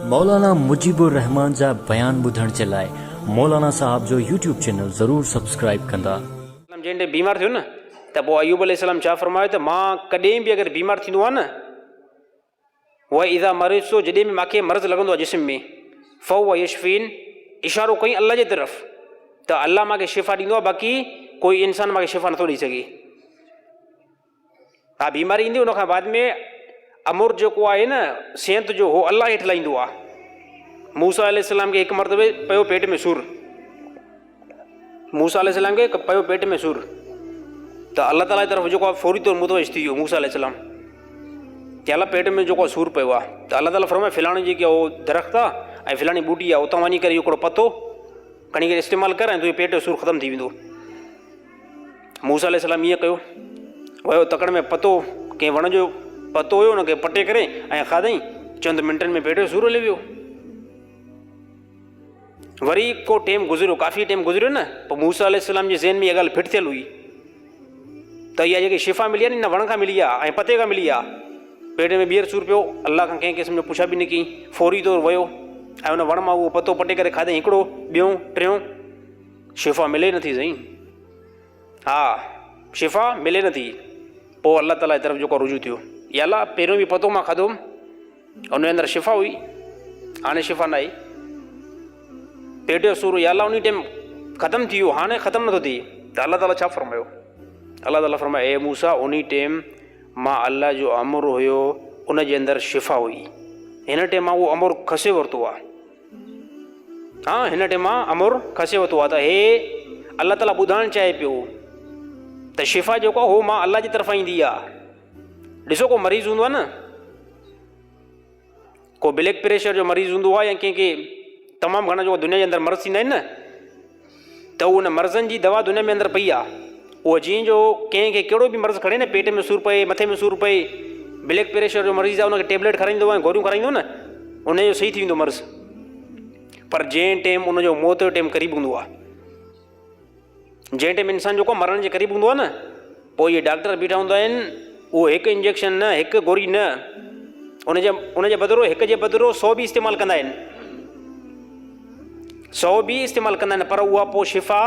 मौलाना मुजीबुर रहमान जा बयान ॿुधण जे लाइ मौलाना साहब जो यूट्यूब चैनल ज़रूर सब्सक्राइब कंदा। जंहिं बीमार थियो न त पोइ अयूब अलैहिस्सलाम छा फरमायो त मां कॾहिं बि अगरि बीमार थींदो आहे न उहा इज़ा मरीज़ तो जॾहिं बि मूंखे मर्ज़ु लॻंदो आहे जिस्म में फ़व यशफ़ीन इशारो कई अल्लाह जे तरफ़ त अल्लाह मूंखे शिफ़ा ॾींदो आहे, बाक़ी कोई इंसान मूंखे शिफ़ा नथो ॾेई सघे। हा बीमारी ईंदी उनखां बाद में अमुर जेको आहे न सिहत जो हो अल्लाह हेठि लाहींदो आहे। मूसा अलैहिस्सलाम खे हिकु मरतबे पियो पेट में सूरु, मूसा अलैहिस्सलाम खे पियो पेट में सूरु त अल्लाह ताला जी तरफ़ जेको आहे फौरी तौरु मुतवजो थी वियो मूसा अलैहिस्सलाम कि अल्लाह पेट में जेको आहे सूरु पियो आहे त अल्लाह ताला फरमाए फिलाणी जेकी आहे उहो दरख़्त आहे ऐं फिलाणी ॿूटी आहे उतां वञी करे हिकिड़ो पतो खणी करे इस्तेमालु कर ऐं तुंहिंजे पेट जो सूरु ख़तमु थी वेंदो। मूसा अलैहिस्सलाम ईअं कयो, वियो तकड़ में पतो कंहिं वण जो पतो हुयो हुनखे पटे करे ऐं खाधई, चंद मिंटनि में पेट जो सूरु हली वियो। वरी को टाइम गुज़रियो, काफ़ी टाइम गुज़रियो न, पोइ मूसा अलैहिस्सलाम जे ज़हन में इहा ॻाल्हि फिट थियल हुई त इहा जेकी शिफ़ा मिली आहे न वण खां मिली आहे ऐं पते खां मिली आहे। पेट में ॿीहर सूरु पियो, अल्लाह खां कंहिं क़िस्म जो पुछा बि न कई, फौरी तौरु वियो ऐं हुन वण मां उहो पतो पटे करे खाधई, हिकिड़ो ॿियों टियों, शिफ़ा मिले नथी सही। हा शिफ़ा मिले नथी। पोइ अल्लाह ताला जी तरफ़ जेको रुजू थियो, या अल्लाह पहिरियों बि पतो मां खाधोमि हुनजे अंदरि शिफ़ा हुई, हाणे शिफ़ा न आई। पेट जो सूरु या अल्लाह उन टाइम ख़तमु थी वियो, हाणे ख़तमु नथो थिए त अल्लाह ताला छा फरमायो? अल्लाह ताला फरमायो ए मूसा उन टाइम मां अल्लाह जो अमुर हुयो उन जे अंदरि शिफ़ा हुई, हिन टाइम मां उहो अमुर खसे वरितो आहे। हा हिन टाइम मां अमुर खसे वरितो आहे। त हे अल्लाह ताला ॿुधाइणु चाहे पियो त शिफ़ा जेको आहे उहो मां अल्लाह जी तरफ़ां ईंदी आहे। ॾिसो को मरीज़ हूंदो आहे न, को ब्लड प्रेशर जो मरीज़ हूंदो आहे या कंहिंखे तमामु घणा जेको दुनिया जे अंदरि मर्ज़ थींदा आहिनि न, त उन मर्ज़नि जी दवा दुनिया में अंदरि पई आहे। उहो जीअं जो कंहिंखे कहिड़ो बि मर्ज़ु खणे न, पेट में सूरु पए, मथे में सूरु पए, ब्लड प्रेशर जो मरीज़ आहे उनखे टेबलेट खाराईंदो ऐं गोरियूं खाराईंदो न, उनजो सही थी वेंदो मर्ज़ु। पर जंहिं टाइम उनजो मौत जो टाइम क़रीब हूंदो आहे, जंहिं टाइम इंसानु जेको मरण जे क़रीब हूंदो आहे न, पोइ इहे डॉक्टर बीठा हूंदा आहिनि, उहो हिकु इंजेक्शन न, हिकु गोरी न, उनजे बदिरो हिक जे बदिरो 100 बि इस्तेमालु कंदा आहिनि, 100 बि इस्तेमालु कंदा आहिनि, पर उहा पोइ शिफ़ा